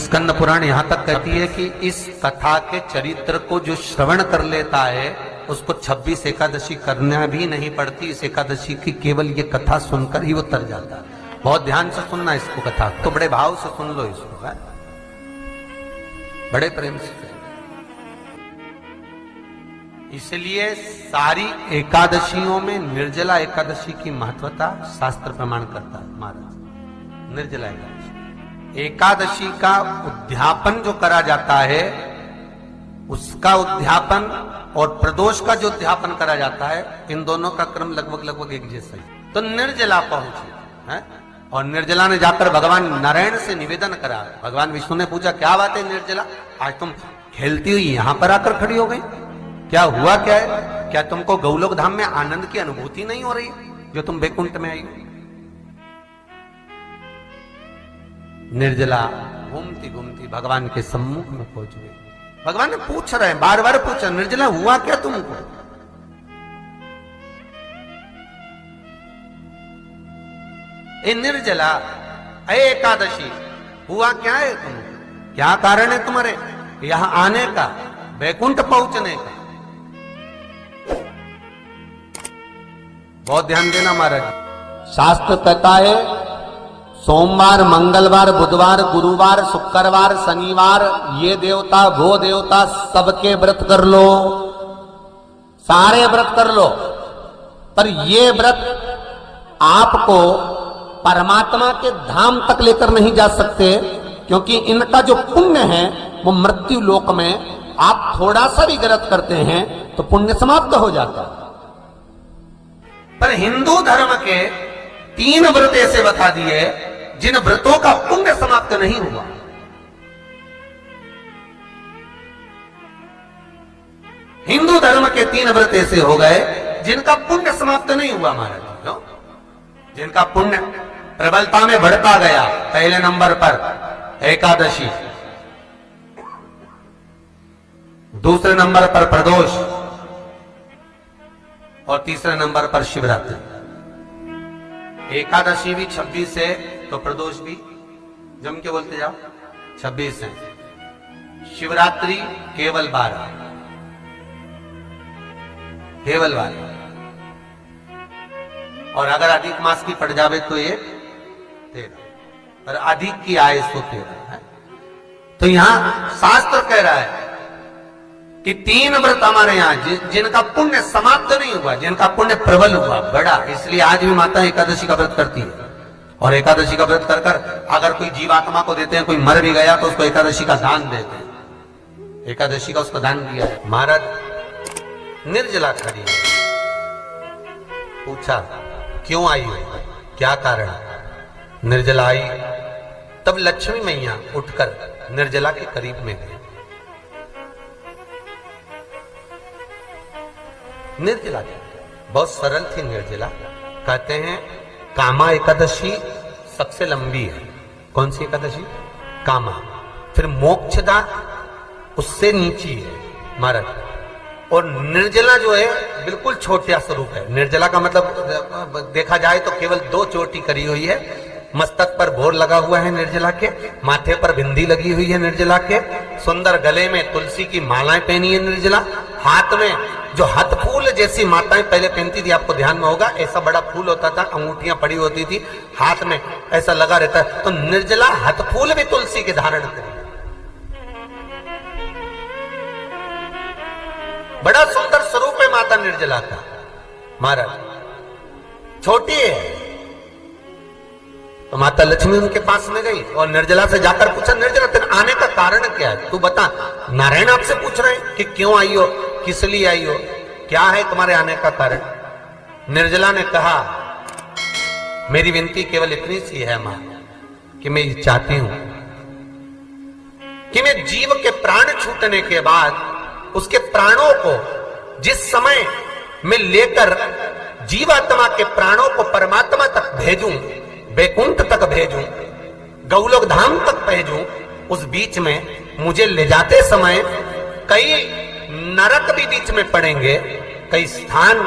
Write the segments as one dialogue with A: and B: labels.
A: स्कंद पुराण यहां तक कहती है कि इस कथा के चरित्र को जो श्रवण कर लेता है उसको 26 एकादशी करना भी नहीं पड़ती। इस एकादशी की केवल ये कथा सुनकर ही वो तर जाता है। बहुत ध्यान से सुनना इसको, कथा तो बड़े भाव से सुन लो इसको, है? बड़े प्रेम से। इसलिए सारी एकादशियों में निर्जला एकादशी की महत्वता शास्त्र प्रमाण करता है महाराज। निर्जला एकादशी का उद्यापन जो करा जाता है, उसका उद्यापन और प्रदोष का जो उद्यापन करा जाता है, इन दोनों का क्रम लगभग एक जैसा ही। तो निर्जला पहुंची है और निर्जला ने जाकर भगवान नारायण से निवेदन करा। भगवान विष्णु ने पूछा, क्या बात है निर्जला, आज तुम खेलती हुई यहां पर आकर खड़ी हो गई, क्या हुआ, क्या है? क्या तुमको गौलोक धाम में आनंद की अनुभूति नहीं हो रही जो तुम बैकुंठ में आई? निर्जला घूमती घूमती भगवान के सम्मुख में पहुंच गई। भगवान ने पूछ रहे हैं, बार बार पूछा, निर्जला हुआ क्या तुमको? ए निर्जला, ए एकादशी, हुआ क्या है तुमको? क्या कारण है तुम्हारे यहां आने का, बैकुंठ पहुंचने का? बहुत ध्यान देना महाराज। शास्त्र कहता है सोमवार, मंगलवार, बुधवार, गुरुवार, शुक्रवार, शनिवार, ये देवता वो देवता सबके व्रत कर लो, सारे व्रत कर लो, पर ये व्रत आपको परमात्मा के धाम तक लेकर नहीं जा सकते, क्योंकि इनका जो पुण्य है वो मृत्यु लोक में आप थोड़ा सा भी गलत करते हैं तो पुण्य समाप्त हो जाता है। पर हिंदू धर्म के 3 व्रत ऐसे बता दिए जिन व्रतों का पुण्य समाप्त नहीं हुआ। हिंदू धर्म के 3 व्रत ऐसे हो गए जिनका पुण्य समाप्त नहीं हुआ महाराज। क्यों? जिनका पुण्य प्रबलता में बढ़ता गया। पहले नंबर पर एकादशी, दूसरे नंबर पर प्रदोष और तीसरे नंबर पर शिवरात्रि। एकादशी भी 26 है तो प्रदोष भी जम के बोलते जाओ 26 है। शिवरात्रि केवल 12, केवल 12, और अगर अधिक मास की पड़ जावे तो ये 13, पर अधिक की आय सो 13 है। तो यहां शास्त्र कह रहा है कि 3 व्रत हमारे यहां जिनका पुण्य समाप्त नहीं हुआ, जिनका पुण्य प्रबल हुआ, बड़ा। इसलिए आज भी माता एकादशी का व्रत करती है, और एकादशी का व्रत कर कर अगर कोई जीवात्मा को देते हैं, कोई मर भी गया तो उसको एकादशी का दान देते हैं। एकादशी का उसको दान दिया है। महाराज निर्जला खड़ी है, पूछा क्यों आई हो, क्या कारण? निर्जला आई तब लक्ष्मी मैया उठकर निर्जला के करीब में गई। निर्जला बहुत सरल थी निर्जला। कहते हैं कामा एकादशी सबसे लंबी है। कौन सी एकादशी? कामा। फिर मोक्षदा उससे नीची है महाराज। और निर्जला जो है बिल्कुल छोटा स्वरूप है। निर्जला का मतलब देखा जाए तो केवल 2 चोटी करी हुई है। मस्तक पर भोर लगा हुआ है निर्जला के, माथे पर बिंदी लगी हुई है निर्जला के, सुंदर गले में तुलसी की मालाएं पहनी है निर्जला, हाथ में जो हाथ फूल जैसी माताएं पहले पहनती थी, आपको ध्यान में होगा, ऐसा बड़ा फूल होता था, अंगूठियां पड़ी होती थी, हाथ में ऐसा लगा रहता है। तो निर्जला हाथ फूल भी तुलसी के धारण करी। बड़ा सुंदर स्वरूप है माता निर्जला का महाराज। छोटी है तो माता लक्ष्मी उनके पास में गई और निर्जला से जाकर पूछा, निर्जला तेरे आने का कारण क्या है, तू बता। नारायण आपसे पूछ रहे हैं कि क्यों आई हो, किस लिए आई हो, क्या है तुम्हारे आने का कारण? निर्जला ने कहा, मेरी विनती केवल इतनी सी है मां कि मैं ये चाहती हूं कि मैं जीव के प्राण छूटने के बाद उसके प्राणों को जिस समय मैं लेकर जीवात्मा के प्राणों को परमात्मा तक भेजूं, बैकुंठ तक भेजूं, गौलोक धाम तक भेजूं, उस बीच में मुझे ले जाते समय कई नरक भी बीच में पड़ेंगे, कई स्थान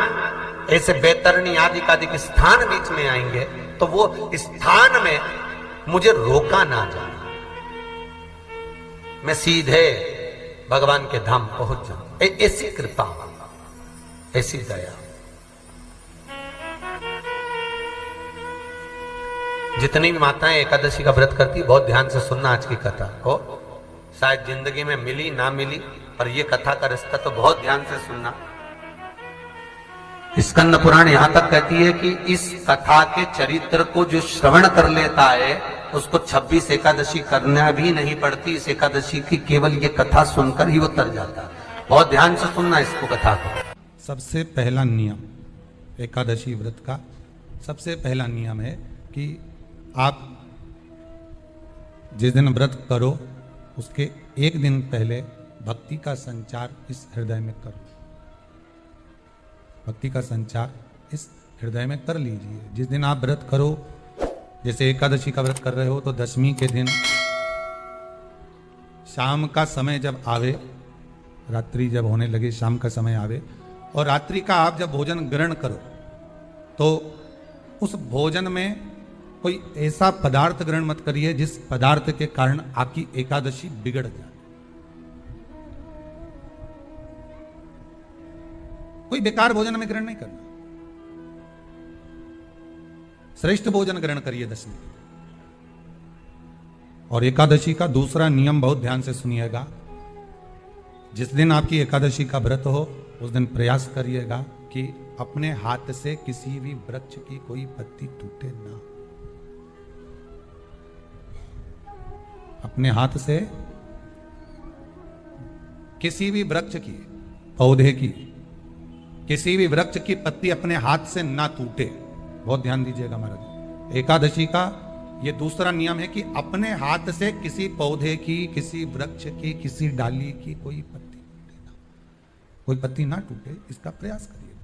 A: ऐसे बैतरणी आदि के स्थान बीच में आएंगे, तो वो स्थान में मुझे रोका ना जाए। मैं सीधे भगवान के धाम पहुंच जाऊं। ऐसी कृपा, ऐसी दया। जितनी भी माताएं एकादशी का व्रत करती, बहुत ध्यान से सुनना आज की कथा को। शायद जिंदगी में मिली ना मिली, पर ये कथा का रिश्ता तो बहुत ध्यान से सुनना। स्कंद पुराण यहां तक कहती है कि इस कथा के चरित्र को जो श्रवण कर लेता है उसको 26 एकादशी करना भी नहीं पड़ती। इस एकादशी की केवल ये कथा सुनकर ही वो तर जाता है। बहुत ध्यान से सुनना इसको, कथा को।
B: सबसे पहला नियम एकादशी व्रत का, सबसे पहला नियम है कि आप जिस दिन व्रत करो उसके एक दिन पहले भक्ति का संचार इस हृदय में करो। भक्ति का संचार इस हृदय में कर लीजिए। जिस दिन आप व्रत करो, जैसे एकादशी का व्रत कर रहे हो तो दशमी के दिन शाम का समय जब आवे, रात्रि जब होने लगे, शाम का समय आवे और रात्रि का आप जब भोजन ग्रहण करो तो उस भोजन में कोई ऐसा पदार्थ ग्रहण मत करिए जिस पदार्थ के कारण आपकी एकादशी बिगड़ जाए। कोई बेकार भोजन में ग्रहण नहीं करना, श्रेष्ठ भोजन ग्रहण करिए दशमी। और एकादशी का दूसरा नियम बहुत ध्यान से सुनिएगा। जिस दिन आपकी एकादशी का व्रत हो उस दिन प्रयास करिएगा कि अपने हाथ से किसी भी वृक्ष की कोई पत्ती टूटे ना। अपने हाथ से किसी भी वृक्ष की, पौधे की, किसी भी वृक्ष की पत्ती अपने हाथ से ना टूटे। बहुत ध्यान दीजिएगा महाराज। एकादशी का ये दूसरा नियम है कि अपने हाथ से किसी पौधे की, किसी वृक्ष की, किसी डाली की कोई पत्ती टूटे ना, कोई पत्ती ना टूटे, इसका प्रयास करिए।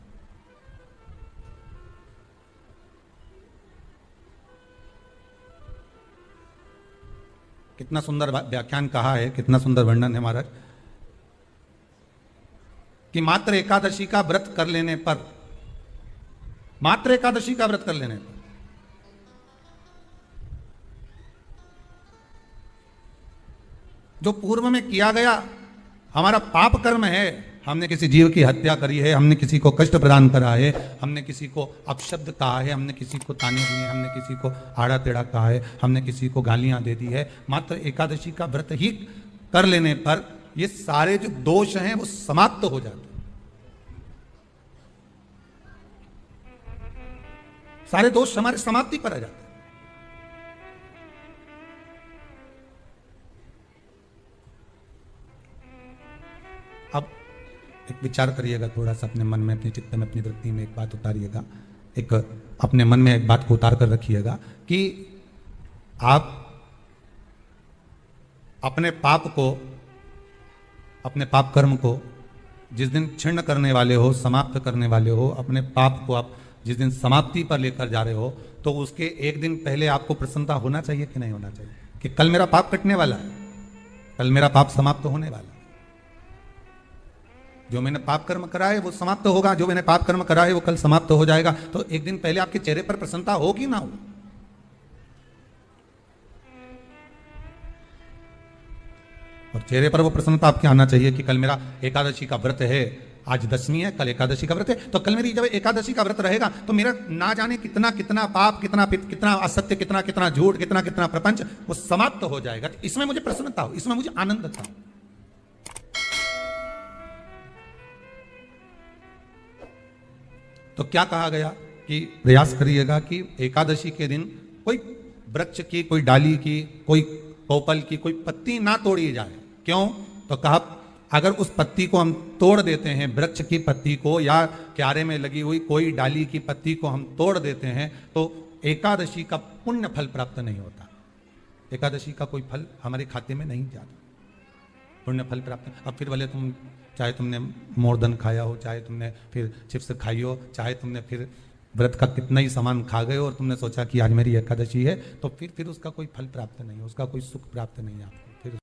B: कितना सुंदर व्याख्यान कहा है, कितना सुंदर वर्णन है महाराज कि मात्र एकादशी का व्रत कर लेने पर, मात्र एकादशी का व्रत कर लेने पर जो पूर्व में किया गया हमारा पाप कर्म है, हमने किसी जीव की हत्या करी है, हमने किसी को कष्ट प्रदान करा है, हमने किसी को अपशब्द कहा है, हमने किसी को ताने दिए, हमने किसी को आड़ा टेढ़ा कहा है, हमने किसी को गालियां दे दी है, मात्र एकादशी का व्रत ही कर लेने पर ये सारे जो दोष हैं वो समाप्त हो जाते हैं। सारे दोष हमारे समाप्ति पर आ जाते हैं। अब एक विचार करिएगा थोड़ा सा अपने मन में, अपने चित्त में, अपनी वृत्ति में एक बात उतारिएगा। एक अपने मन में एक बात को उतार कर रखिएगा कि आप अपने पाप को, अपने पाप कर्म को जिस दिन छिन्न करने वाले हो, समाप्त करने वाले हो, अपने पाप को आप जिस दिन समाप्ति पर लेकर जा रहे हो तो उसके एक दिन पहले आपको प्रसन्नता होना चाहिए कि नहीं होना चाहिए कि कल मेरा पाप कटने वाला है, कल मेरा पाप समाप्त होने वाला है। जो मैंने पाप कर्म करा है वो समाप्त होगा, जो मैंने पाप कर्म करा है वो कल समाप्त हो जाएगा। तो एक दिन पहले आपके चेहरे पर प्रसन्नता हो कि ना हो? और चेहरे पर वो प्रसन्नता आपके आना चाहिए कि कल मेरा एकादशी का व्रत है, आज दशमी है, कल एकादशी का व्रत है, तो कल मेरी जब एकादशी का व्रत रहेगा तो मेरा ना जाने कितना कितना पाप, कितना कितना असत्य, कितना कितना झूठ, कितना कितना प्रपंच वो समाप्त हो जाएगा। इसमें मुझे प्रसन्नता हो, इसमें मुझे आनंद था। तो क्या कहा गया कि प्रयास करिएगा कि एकादशी के दिन कोई वृक्ष की, कोई डाली की, कोई पोपल की कोई पत्ती ना तोड़ी जाए। क्यों? तो कहा अगर उस पत्ती को हम तोड़ देते हैं, वृक्ष की पत्ती को या क्यारे में लगी हुई कोई डाली की पत्ती को हम तोड़ देते हैं तो एकादशी का पुण्य फल प्राप्त नहीं होता। एकादशी का कोई फल हमारे खाते में नहीं जाता, पुण्य फल प्राप्त। अब फिर भले तुम, चाहे तुमने मोरधन खाया हो, चाहे तुमने फिर चिप्स खाई हो, चाहे तुमने फिर व्रत का कितना ही सामान खा गए और तुमने सोचा कि आज मेरी एकादशी है, तो फिर उसका कोई फल प्राप्त नहीं, उसका कोई सुख प्राप्त नहीं आपको।